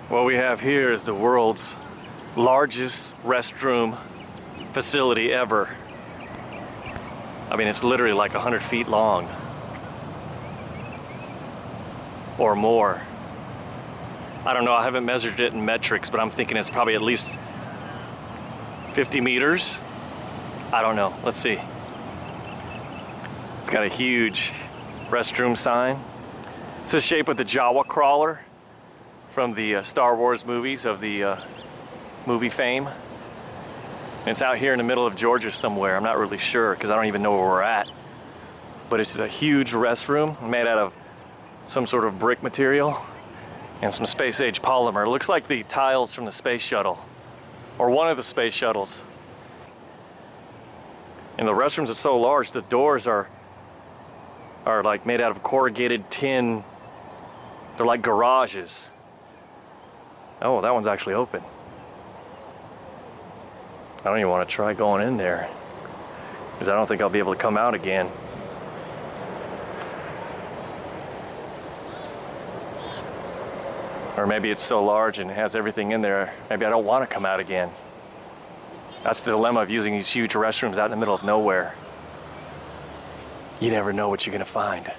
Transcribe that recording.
What we have here is the world's largest restroom facility ever. I mean, it's literally like 100 feet long or more. I don't know, I haven't measured it in metrics, but I'm thinking it's probably at least 50 meters. I don't know, let's see. It's got a huge restroom sign. It's the shape of the Jawa crawler from the Star Wars movies of the movie fame. And it's out here in the middle of Georgia somewhere. I'm not really sure because I don't even know where we're at. But it's a huge restroom made out of some sort of brick material and some space-age polymer. It looks like the tiles from the space shuttle, or one of the space shuttles. And the restrooms are so large, the doors are like made out of corrugated tin. They're like garages. Oh, that one's actually open. I don't even want to try going in there because I don't think I'll be able to come out again. Or maybe it's so large and has everything in there, maybe I don't want to come out again. That's the dilemma of using these huge restrooms out in the middle of nowhere. You never know what you're going to find.